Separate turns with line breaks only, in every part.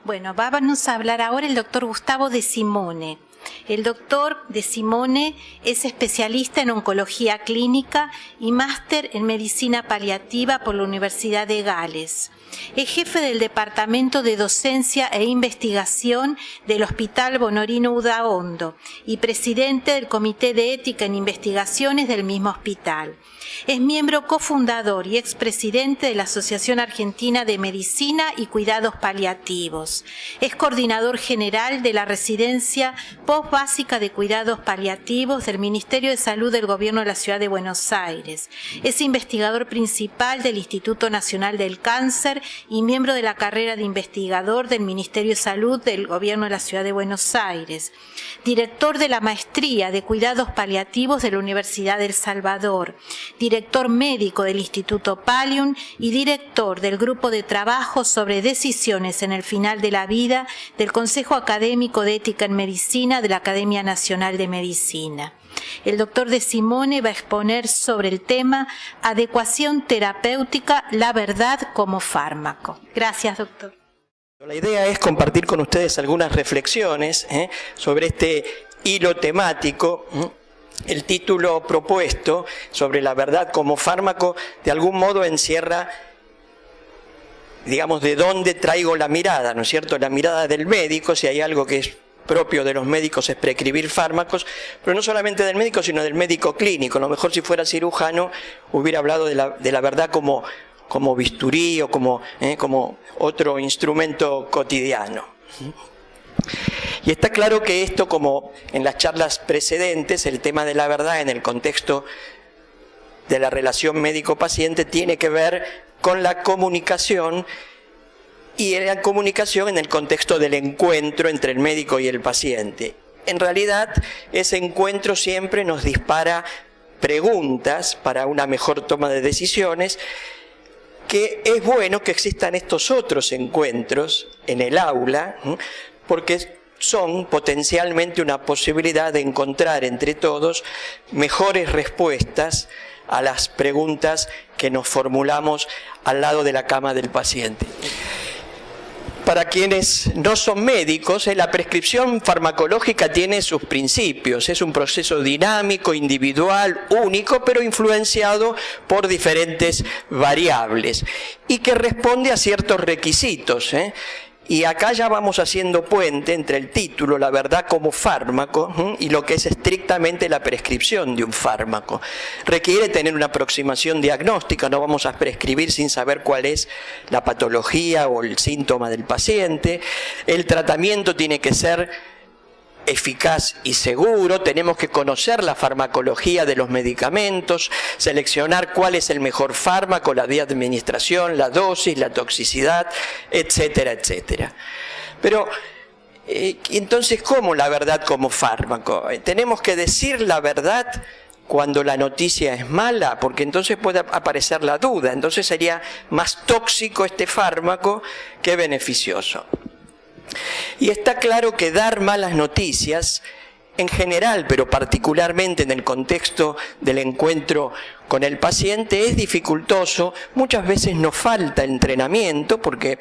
Bueno, vamos a hablar ahora el doctor Gustavo De Simone. El doctor De Simone es especialista en oncología clínica y máster en medicina paliativa por la Universidad de Gales. Es jefe del Departamento de Docencia e Investigación del Hospital Bonorino Udaondo y presidente del Comité de Ética en Investigaciones del mismo hospital. Es miembro cofundador y expresidente de la Asociación Argentina de Medicina y Cuidados Paliativos. Es coordinador general de la Residencia Postbásica de Cuidados Paliativos del Ministerio de Salud del Gobierno de la Ciudad de Buenos Aires. Es investigador principal del Instituto Nacional del Cáncer y miembro de la carrera de investigador del Ministerio de Salud del Gobierno de la Ciudad de Buenos Aires. Director de la Maestría de Cuidados Paliativos de la Universidad del Salvador. Director médico del Instituto Pallium y director del Grupo de Trabajo sobre Decisiones en el Final de la Vida del Consejo Académico de Ética en Medicina de la Academia Nacional de Medicina. El doctor De Simone va a exponer sobre el tema adecuación terapéutica, la verdad como fármaco. Gracias, doctor.
La idea es compartir con ustedes algunas reflexiones sobre este hilo temático. El título propuesto sobre la verdad como fármaco de algún modo encierra, digamos, de dónde traigo la mirada, ¿no es cierto? La mirada del médico, si hay algo que es propio de los médicos es prescribir fármacos, pero no solamente del médico, sino del médico clínico. A lo mejor si fuera cirujano hubiera hablado de la verdad como bisturí o como otro instrumento cotidiano. Y está claro que esto, como en las charlas precedentes, el tema de la verdad en el contexto de la relación médico-paciente tiene que ver con la comunicación, y en la comunicación en el contexto del encuentro entre el médico y el paciente. En realidad, ese encuentro siempre nos dispara preguntas para una mejor toma de decisiones, que es bueno que existan estos otros encuentros en el aula, porque son potencialmente una posibilidad de encontrar entre todos mejores respuestas a las preguntas que nos formulamos al lado de la cama del paciente. Para quienes no son médicos, la prescripción farmacológica tiene sus principios. Es un proceso dinámico, individual, único, pero influenciado por diferentes variables y que responde a ciertos requisitos. Y acá ya vamos haciendo puente entre el título, la verdad como fármaco, y lo que es estrictamente la prescripción de un fármaco. Requiere tener una aproximación diagnóstica, no vamos a prescribir sin saber cuál es la patología o el síntoma del paciente. El tratamiento tiene que ser eficaz y seguro, tenemos que conocer la farmacología de los medicamentos, seleccionar cuál es el mejor fármaco, la vía de administración, la dosis, la toxicidad, etcétera, etcétera. Pero, entonces, ¿cómo la verdad como fármaco? Tenemos que decir la verdad cuando la noticia es mala, porque entonces puede aparecer la duda, entonces sería más tóxico este fármaco que beneficioso. Y está claro que dar malas noticias, en general, pero particularmente en el contexto del encuentro con el paciente, es dificultoso. Muchas veces nos falta entrenamiento, porque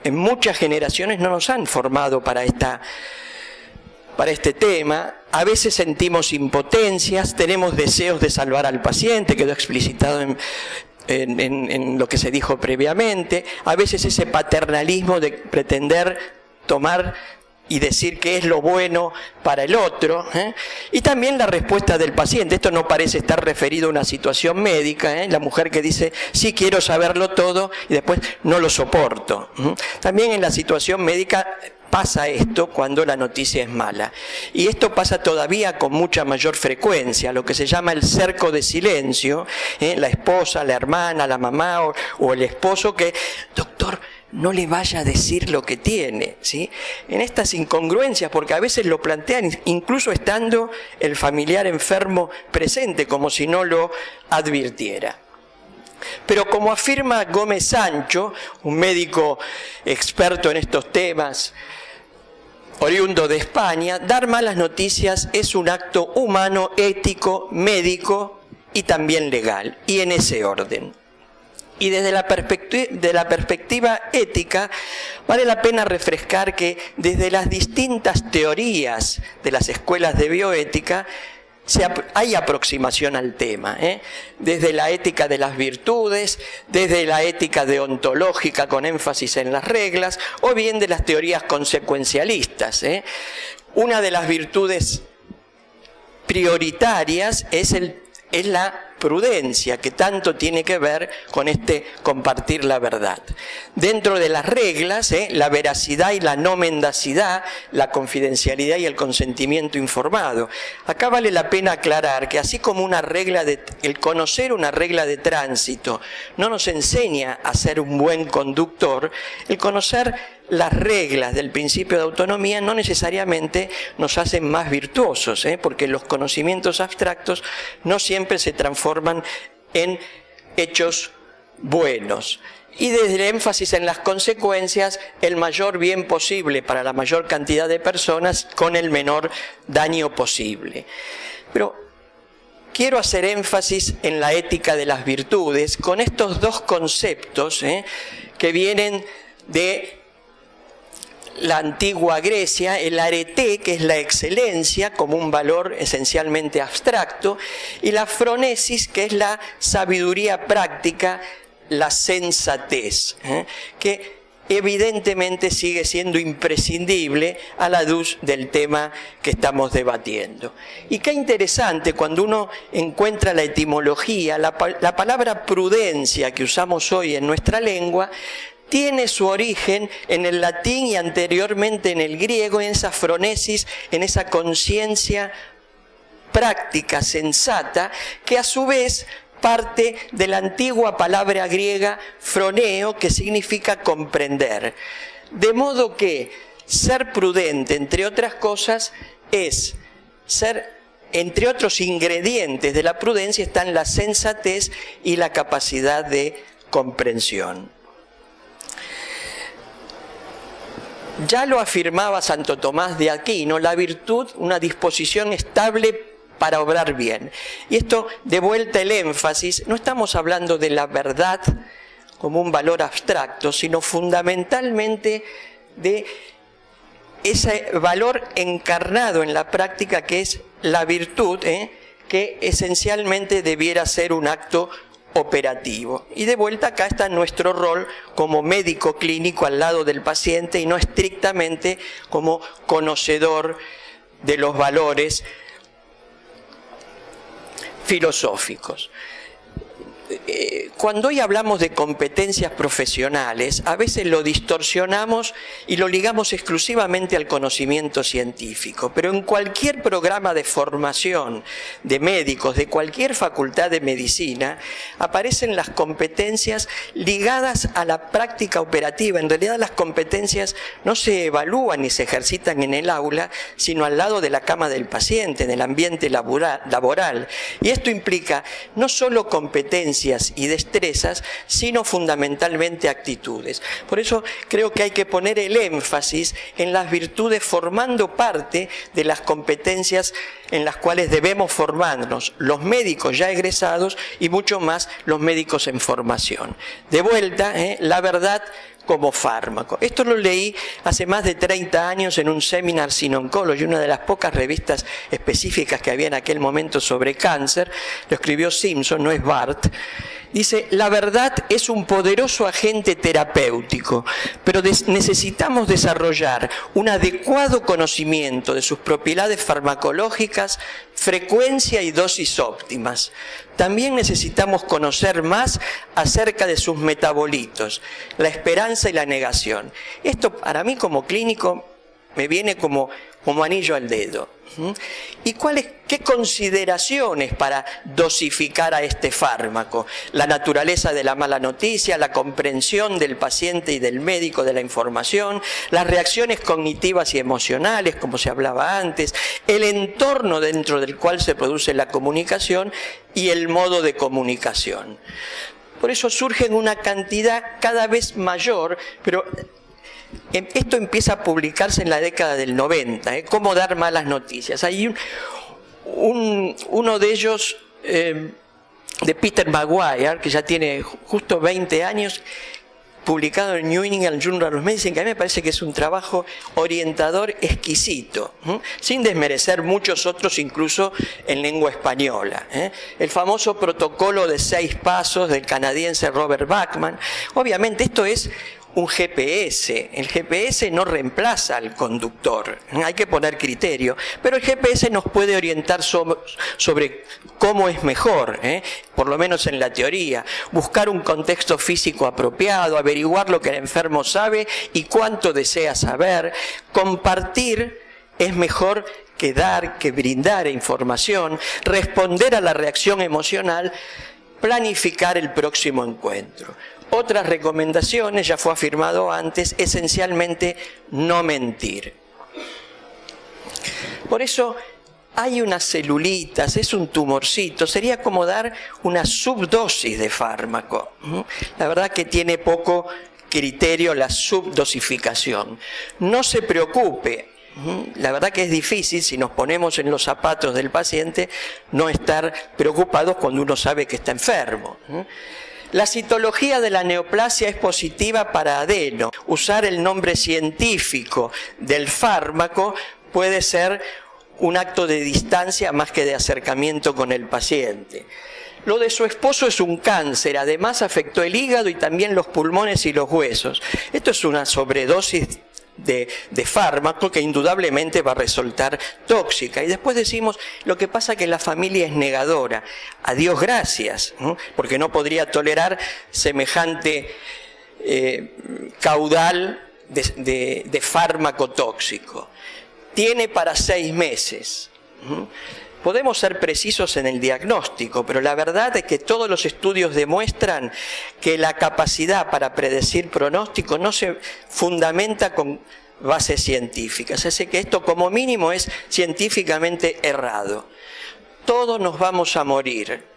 en muchas generaciones no nos han formado para este tema. A veces sentimos impotencias, tenemos deseos de salvar al paciente, quedó explicitado en lo que se dijo previamente. A veces ese paternalismo de pretender tomar y decir qué es lo bueno para el otro, y también la respuesta del paciente. Esto no parece estar referido a una situación médica, la mujer que dice sí quiero saberlo todo y después no lo soporto. También en la situación médica pasa esto cuando la noticia es mala. Y esto pasa todavía con mucha mayor frecuencia, lo que se llama el cerco de silencio, la esposa, la hermana, la mamá o el esposo que, doctor, no le vaya a decir lo que tiene, ¿sí? En estas incongruencias, porque a veces lo plantean incluso estando el familiar enfermo presente, como si no lo advirtiera. Pero como afirma Gómez Sancho, un médico experto en estos temas, oriundo de España, dar malas noticias es un acto humano, ético, médico y también legal, y en ese orden. Y desde la perspectiva ética, vale la pena refrescar que desde las distintas teorías de las escuelas de bioética hay aproximación al tema, desde la ética de las virtudes, desde la ética deontológica con énfasis en las reglas, o bien de las teorías consecuencialistas. Una de las virtudes prioritarias es la prudencia, que tanto tiene que ver con compartir la verdad. Dentro de las reglas, la veracidad y la no mendacidad, la confidencialidad y el consentimiento informado. Acá vale la pena aclarar que así como el conocer una regla de tránsito no nos enseña a ser un buen conductor, el conocer las reglas del principio de autonomía no necesariamente nos hacen más virtuosos, porque los conocimientos abstractos no siempre se transforman en hechos buenos. Y desde el énfasis en las consecuencias, el mayor bien posible para la mayor cantidad de personas con el menor daño posible. Pero quiero hacer énfasis en la ética de las virtudes con estos dos conceptos que vienen de la antigua Grecia, el arete, que es la excelencia como un valor esencialmente abstracto, y la phronesis, que es la sabiduría práctica, la sensatez, que evidentemente sigue siendo imprescindible a la luz del tema que estamos debatiendo. Y qué interesante cuando uno encuentra la etimología, la palabra prudencia que usamos hoy en nuestra lengua, tiene su origen en el latín y anteriormente en el griego, en esa phronesis, en esa conciencia práctica, sensata, que a su vez parte de la antigua palabra griega phroneo, que significa comprender. De modo que ser prudente, entre otras cosas, es ser, entre otros ingredientes de la prudencia, están la sensatez y la capacidad de comprensión. Ya lo afirmaba Santo Tomás de Aquino, la virtud, una disposición estable para obrar bien. Y esto, de vuelta el énfasis, no estamos hablando de la verdad como un valor abstracto, sino fundamentalmente de ese valor encarnado en la práctica que es la virtud, que esencialmente debiera ser un acto operativo. Y de vuelta acá está nuestro rol como médico clínico al lado del paciente y no estrictamente como conocedor de los valores filosóficos. Cuando hoy hablamos de competencias profesionales, a veces lo distorsionamos y lo ligamos exclusivamente al conocimiento científico, pero en cualquier programa de formación de médicos, de cualquier facultad de medicina, aparecen las competencias ligadas a la práctica operativa. En realidad las competencias no se evalúan ni se ejercitan en el aula, sino al lado de la cama del paciente, en el ambiente laboral. Y esto implica no solo competencias y destrezas, sino fundamentalmente actitudes. Por eso creo que hay que poner el énfasis en las virtudes formando parte de las competencias en las cuales debemos formarnos los médicos ya egresados y mucho más los médicos en formación. De vuelta, la verdad como fármaco. Esto lo leí hace más de 30 años en un Seminars in Oncology, una de las pocas revistas específicas que había en aquel momento sobre cáncer. Lo escribió Simpson, no es Barth. Dice, la verdad es un poderoso agente terapéutico, pero necesitamos desarrollar un adecuado conocimiento de sus propiedades farmacológicas, frecuencia y dosis óptimas. También necesitamos conocer más acerca de sus metabolitos, la esperanza y la negación. Esto para mí como clínico me viene como anillo al dedo. ¿Y qué consideraciones para dosificar a este fármaco? La naturaleza de la mala noticia, la comprensión del paciente y del médico de la información, las reacciones cognitivas y emocionales, como se hablaba antes, el entorno dentro del cual se produce la comunicación y el modo de comunicación. Por eso surgen una cantidad cada vez mayor, pero esto empieza a publicarse en la década del 90, cómo dar malas noticias. Hay uno de ellos de Peter Maguire, que ya tiene justo 20 años, publicado en New England Journal of Medicine, que a mí me parece que es un trabajo orientador exquisito, sin desmerecer muchos otros, incluso en lengua española. El famoso protocolo de 6 pasos del canadiense Robert Bachman. Obviamente esto es un GPS. El GPS no reemplaza al conductor, hay que poner criterio, pero el GPS nos puede orientar sobre cómo es mejor, por lo menos en la teoría, buscar un contexto físico apropiado, averiguar lo que el enfermo sabe y cuánto desea saber. Compartir es mejor que dar, que brindar información, responder a la reacción emocional, planificar el próximo encuentro. Otras recomendaciones, ya fue afirmado antes, esencialmente no mentir. Por eso hay unas celulitas, es un tumorcito, sería como dar una subdosis de fármaco. La verdad que tiene poco criterio la subdosificación. No se preocupe. La verdad que es difícil, si nos ponemos en los zapatos del paciente, no estar preocupados cuando uno sabe que está enfermo. La citología de la neoplasia es positiva para adeno. Usar el nombre científico del fármaco puede ser un acto de distancia más que de acercamiento con el paciente. Lo de su esposo es un cáncer, además afectó el hígado y también los pulmones y los huesos. Esto es una sobredosis de fármaco que indudablemente va a resultar tóxica. Y después decimos, lo que pasa es que la familia es negadora. A Dios gracias, porque no podría tolerar semejante caudal de fármaco tóxico. Tiene para 6 meses. Podemos ser precisos en el diagnóstico, pero la verdad es que todos los estudios demuestran que la capacidad para predecir pronóstico no se fundamenta con bases científicas. Así que esto como mínimo es científicamente errado. Todos nos vamos a morir.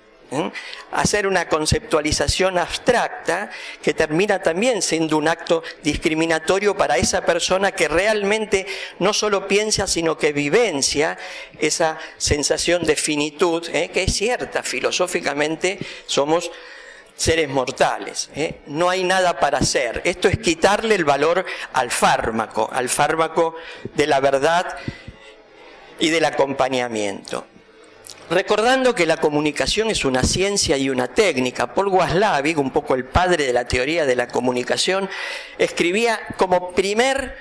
Hacer una conceptualización abstracta que termina también siendo un acto discriminatorio para esa persona que realmente no solo piensa sino que vivencia esa sensación de finitud, que es cierta, filosóficamente somos seres mortales, no hay nada para hacer. Esto es quitarle el valor al fármaco de la verdad y del acompañamiento. Recordando que la comunicación es una ciencia y una técnica, Paul Watzlawick, un poco el padre de la teoría de la comunicación, escribía como primer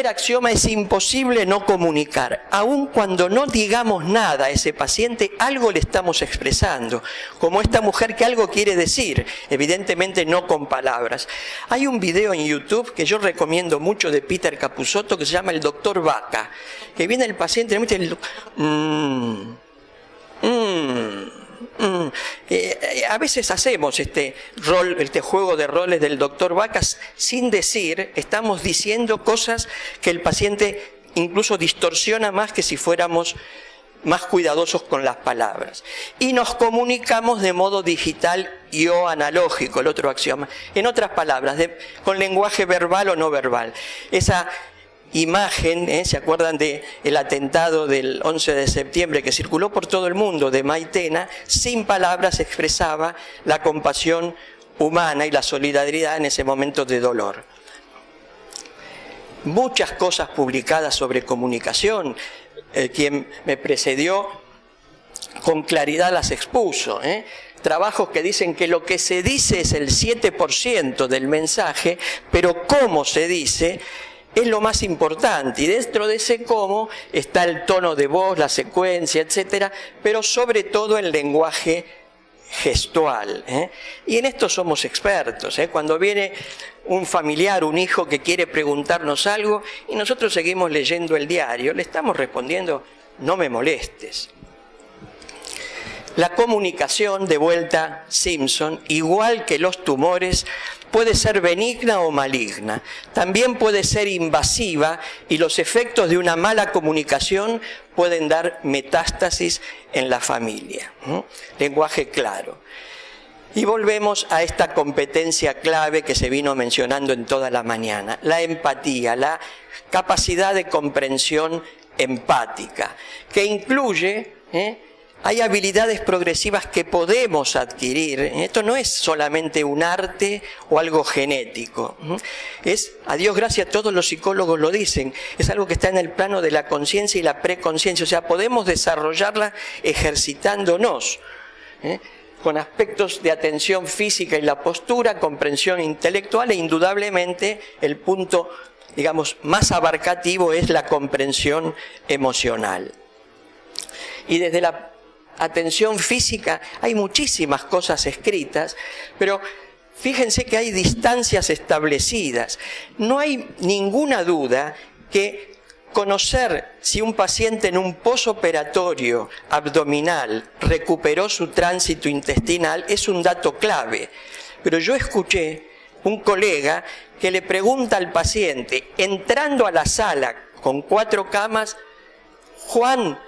axioma: es imposible no comunicar. Aun cuando no digamos nada a ese paciente, algo le estamos expresando. Como esta mujer que algo quiere decir, evidentemente no con palabras. Hay un video en YouTube que yo recomiendo mucho de Peter Capusotto que se llama El Doctor Vaca, que viene el paciente y le dice a veces hacemos este juego de roles del doctor Vacas sin decir, estamos diciendo cosas que el paciente incluso distorsiona más que si fuéramos más cuidadosos con las palabras. Y nos comunicamos de modo digital y o analógico, el otro axioma. En otras palabras, con lenguaje verbal o no verbal. Esa imagen, ¿se acuerdan del atentado del 11 de septiembre que circuló por todo el mundo de Maitena? Sin palabras expresaba la compasión humana y la solidaridad en ese momento de dolor. Muchas cosas publicadas sobre comunicación, quien me precedió con claridad las expuso, trabajos que dicen que lo que se dice es el 7% del mensaje, pero cómo se dice es lo más importante, y dentro de ese cómo está el tono de voz, la secuencia, etcétera, pero sobre todo el lenguaje gestual. Y en esto somos expertos. Cuando viene un familiar, un hijo que quiere preguntarnos algo y nosotros seguimos leyendo el diario, le estamos respondiendo: no me molestes. La comunicación, de vuelta Simpson, igual que los tumores, puede ser benigna o maligna. También puede ser invasiva y los efectos de una mala comunicación pueden dar metástasis en la familia. Lenguaje claro. Y volvemos a esta competencia clave que se vino mencionando en toda la mañana: la empatía, la capacidad de comprensión empática, que incluye hay habilidades progresivas que podemos adquirir. Esto no es solamente un arte o algo genético. Es, a Dios gracias, todos los psicólogos lo dicen, es algo que está en el plano de la conciencia y la preconciencia. O sea, podemos desarrollarla ejercitándonos, con aspectos de atención física y la postura, comprensión intelectual, e indudablemente el punto, digamos, más abarcativo es la comprensión emocional. Y desde la atención física hay muchísimas cosas escritas, pero fíjense que hay distancias establecidas. No hay ninguna duda que conocer si un paciente en un posoperatorio abdominal recuperó su tránsito intestinal es un dato clave. Pero yo escuché un colega que le pregunta al paciente, entrando a la sala con 4 camas, Juan,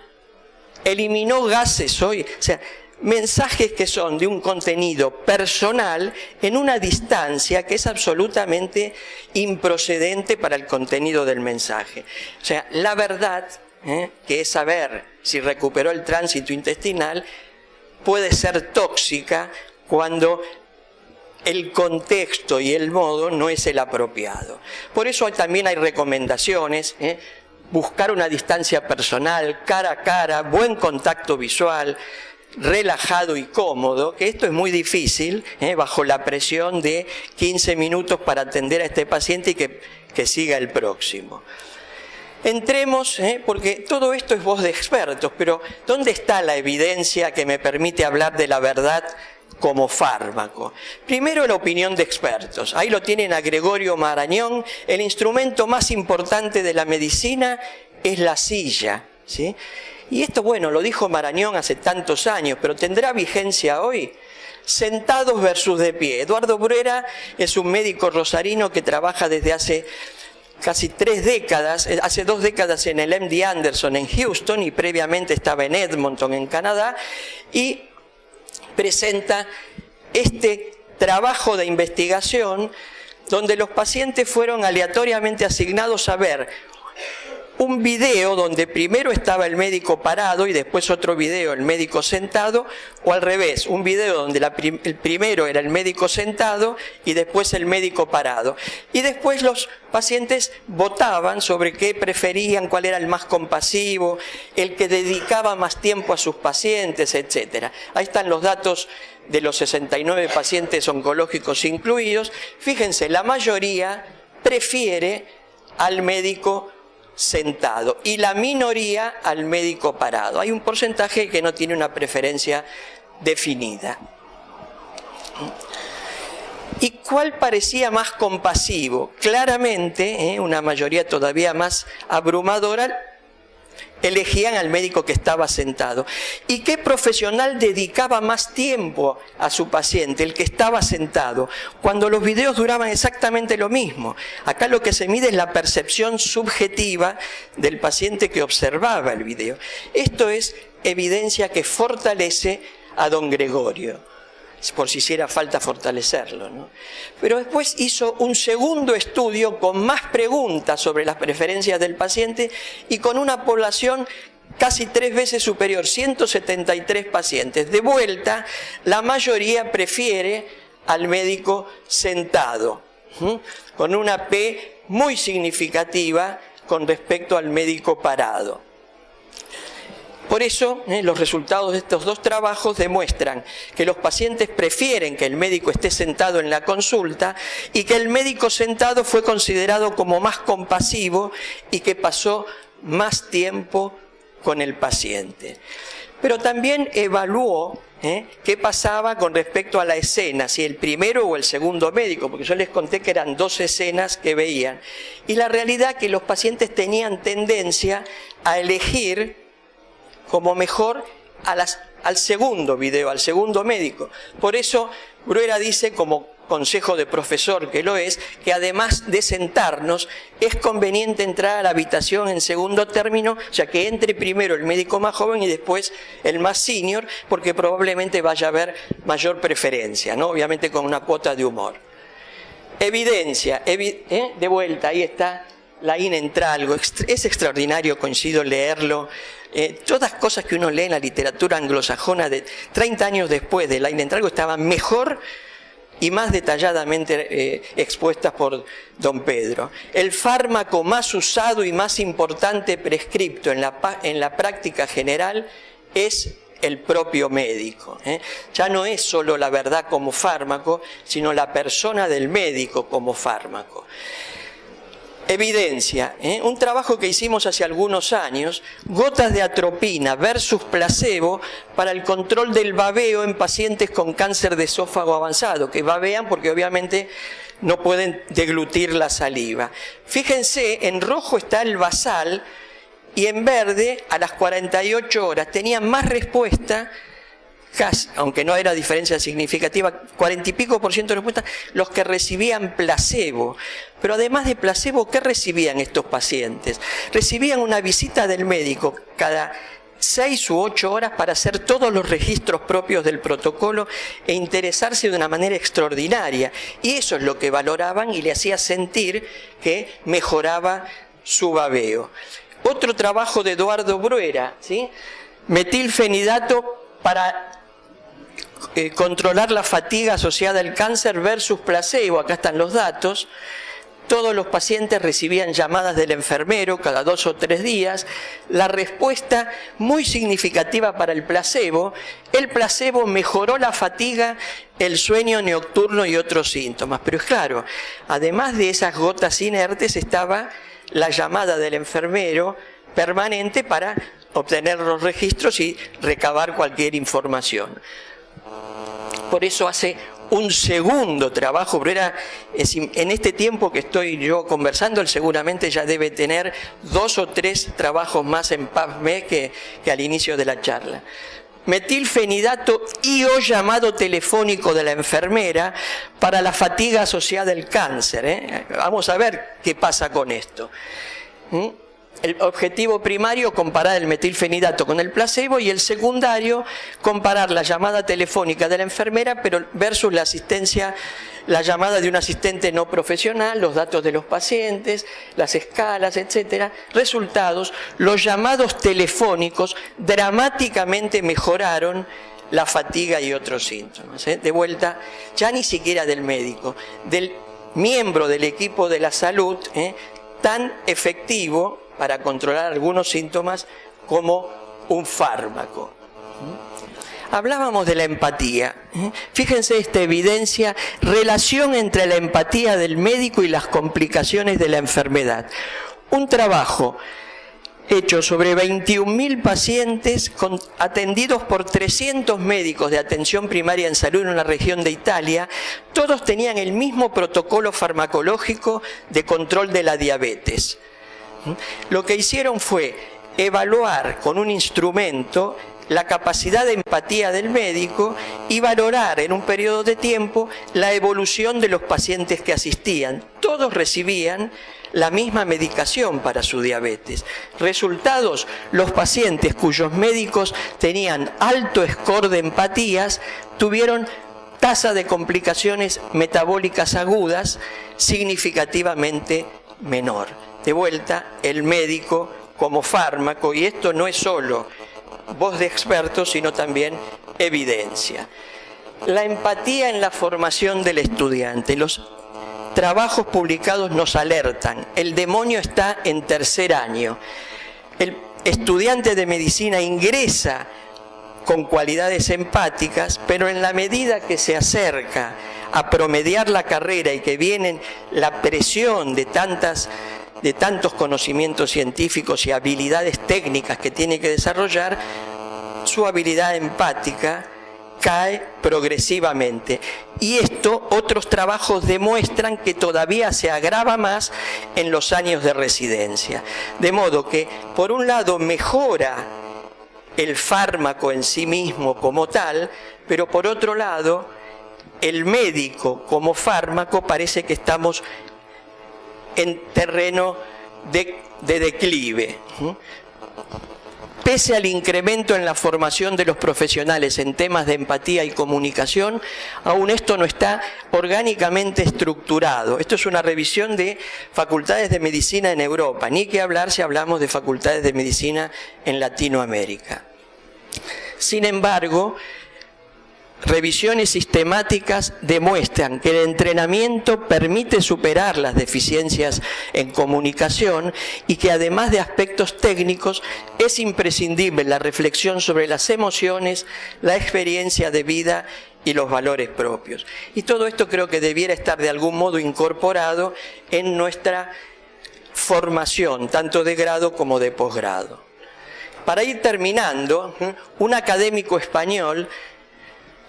¿eliminó gases hoy? O sea, mensajes que son de un contenido personal en una distancia que es absolutamente improcedente para el contenido del mensaje. O sea, la verdad, que es saber si recuperó el tránsito intestinal, puede ser tóxica cuando el contexto y el modo no es el apropiado. Por eso también hay recomendaciones, buscar una distancia personal, cara a cara, buen contacto visual, relajado y cómodo, que esto es muy difícil, bajo la presión de 15 minutos para atender a este paciente y que siga el próximo. Entremos, porque todo esto es voz de expertos, pero ¿dónde está la evidencia que me permite hablar de la verdad como fármaco? Primero, la opinión de expertos. Ahí lo tienen a Gregorio Marañón. El instrumento más importante de la medicina es la silla, ¿sí? Y esto, bueno, lo dijo Marañón hace tantos años, pero ¿tendrá vigencia hoy? Sentados versus de pie. Eduardo Bruera es un médico rosarino que trabaja desde hace casi 3 décadas, hace 2 décadas en el MD Anderson en Houston y previamente estaba en Edmonton, en Canadá, y presenta este trabajo de investigación donde los pacientes fueron aleatoriamente asignados a ver un video donde primero estaba el médico parado y después otro video el médico sentado, o al revés, un video donde el primero era el médico sentado y después el médico parado. Y después los pacientes votaban sobre qué preferían, cuál era el más compasivo, el que dedicaba más tiempo a sus pacientes, etc. Ahí están los datos de los 69 pacientes oncológicos incluidos. Fíjense, la mayoría prefiere al médico sentado y la minoría al médico parado. Hay un porcentaje que no tiene una preferencia definida. ¿Y cuál parecía más compasivo? Claramente, una mayoría todavía más abrumadora, elegían al médico que estaba sentado. ¿Y qué profesional dedicaba más tiempo a su paciente? El que estaba sentado, cuando los videos duraban exactamente lo mismo. Acá lo que se mide es la percepción subjetiva del paciente que observaba el video. Esto es evidencia que fortalece a don Gregorio, por si hiciera falta fortalecerlo, ¿no? Pero después hizo un segundo estudio con más preguntas sobre las preferencias del paciente y con una población casi 3 veces superior, 173 pacientes. De vuelta, la mayoría prefiere al médico sentado, con una P muy significativa con respecto al médico parado. Por eso, los resultados de estos 2 trabajos demuestran que los pacientes prefieren que el médico esté sentado en la consulta y que el médico sentado fue considerado como más compasivo y que pasó más tiempo con el paciente. Pero también evaluó qué pasaba con respecto a la escena, si el primero o el segundo médico, porque yo les conté que eran 2 escenas que veían. Y la realidad es que los pacientes tenían tendencia a elegir como mejor al segundo video, al segundo médico. Por eso Bruera dice, como consejo de profesor que lo es, que además de sentarnos, es conveniente entrar a la habitación en segundo término, o sea, que entre primero el médico más joven y después el más senior, porque probablemente vaya a haber mayor preferencia, ¿no? Obviamente con una cuota de humor. Evidencia, de vuelta, ahí está la Inentralgo. Es extraordinario, coincido, leerlo todas cosas que uno lee en la literatura anglosajona de 30 años después de Leinentrago estaban mejor y más detalladamente expuestas por don Pedro. El fármaco más usado y más importante prescripto en la práctica general es el propio médico. Ya no es solo la verdad como fármaco, sino la persona del médico como fármaco. Evidencia, un trabajo que hicimos hace algunos años, gotas de atropina versus placebo para el control del babeo en pacientes con cáncer de esófago avanzado, que babean porque obviamente no pueden deglutir la saliva. Fíjense, en rojo está el basal y en verde, a las 48 horas, tenían más respuesta, casi, aunque no era diferencia significativa, 40 y pico % de respuesta, los que recibían placebo. Pero además de placebo, ¿qué recibían estos pacientes? Recibían una visita del médico cada 6 u 8 horas para hacer todos los registros propios del protocolo e interesarse de una manera extraordinaria. Y eso es lo que valoraban y le hacía sentir que mejoraba su babeo. Otro trabajo de Eduardo Bruera, ¿sí? Metilfenidato para controlar la fatiga asociada al cáncer versus placebo. Acá están los datos. Todos los pacientes recibían llamadas del enfermero cada 2 o 3 días. La respuesta muy significativa para el placebo mejoró la fatiga, el sueño nocturno y otros síntomas. Pero es claro, además de esas gotas inertes estaba la llamada del enfermero permanente para obtener los registros y recabar cualquier información. Por eso hace un segundo trabajo, pero en este tiempo que estoy yo conversando, él seguramente ya debe tener 2 o 3 trabajos más en PubMed que al inicio de la charla. Metilfenidato y o llamado telefónico de la enfermera para la fatiga asociada al cáncer. Vamos a ver qué pasa con esto. El objetivo primario, comparar el metilfenidato con el placebo, y el secundario, comparar la llamada telefónica de la enfermera pero versus la llamada de un asistente no profesional, los datos de los pacientes, las escalas, etc. Resultados, los llamados telefónicos dramáticamente mejoraron la fatiga y otros síntomas. De vuelta, ya ni siquiera del médico, del miembro del equipo de la salud, tan efectivo para controlar algunos síntomas como un fármaco. Hablábamos de la empatía. Fíjense esta evidencia, relación entre la empatía del médico y las complicaciones de la enfermedad. Un trabajo hecho sobre 21.000 pacientes atendidos por 300 médicos de atención primaria en salud en una región de Italia. Todos tenían el mismo protocolo farmacológico de control de la diabetes. Lo que hicieron fue evaluar con un instrumento la capacidad de empatía del médico y valorar en un periodo de tiempo la evolución de los pacientes que asistían. Todos recibían la misma medicación para su diabetes. Resultados, los pacientes cuyos médicos tenían alto score de empatías tuvieron tasa de complicaciones metabólicas agudas significativamente menor. De vuelta, el médico como fármaco, y esto no es solo voz de expertos, sino también evidencia. La empatía en la formación del estudiante. Los trabajos publicados nos alertan. El demonio está en 3er año. El estudiante de medicina ingresa con cualidades empáticas, pero en la medida que se acerca a promediar la carrera y que viene la presión de tantos conocimientos científicos y habilidades técnicas que tiene que desarrollar, su habilidad empática cae progresivamente. Y esto, otros trabajos demuestran que todavía se agrava más en los años de residencia. De modo que, por un lado, mejora el fármaco en sí mismo como tal, pero por otro lado, el médico como fármaco parece que estamos en terreno de declive. pese al incremento en la formación de los profesionales en temas de empatía y comunicación, aún esto no está orgánicamente estructurado. Esto es una revisión de facultades de medicina en Europa, ni que hablar si hablamos de facultades de medicina en Latinoamérica. Sin embargo, revisiones sistemáticas demuestran que el entrenamiento permite superar las deficiencias en comunicación y que además de aspectos técnicos es imprescindible la reflexión sobre las emociones, la experiencia de vida y los valores propios. Y todo esto creo que debiera estar de algún modo incorporado en nuestra formación, tanto de grado como de posgrado. Para ir terminando, un académico español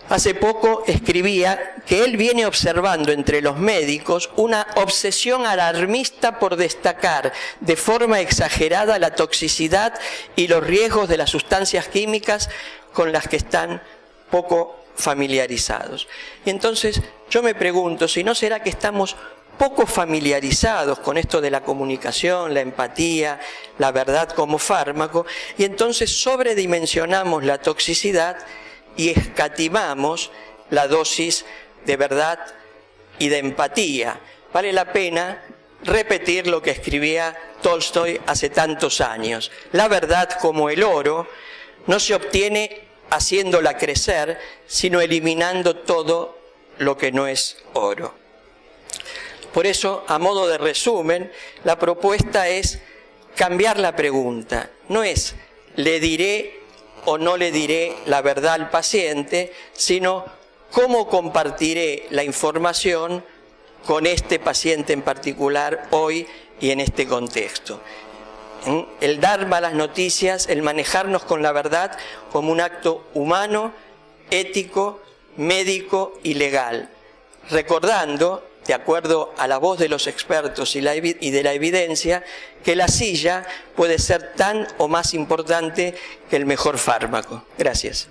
hace poco escribía que él viene observando entre los médicos una obsesión alarmista por destacar de forma exagerada la toxicidad y los riesgos de las sustancias químicas con las que están poco familiarizados. Y entonces yo me pregunto si no será que estamos poco familiarizados con esto de la comunicación, la empatía, la verdad como fármaco, y entonces sobredimensionamos la toxicidad y escatimamos la dosis de verdad y de empatía. Vale la pena repetir lo que escribía Tolstoy hace tantos años. La verdad, como el oro, no se obtiene haciéndola crecer, sino eliminando todo lo que no es oro. Por eso, a modo de resumen, la propuesta es cambiar la pregunta. No es ¿le diré o no le diré la verdad al paciente?, sino ¿cómo compartiré la información con este paciente en particular hoy y en este contexto? El dar malas noticias, el manejarnos con la verdad como un acto humano, ético, médico y legal, recordando, de acuerdo a la voz de los expertos y de la evidencia, que la silla puede ser tan o más importante que el mejor fármaco. Gracias.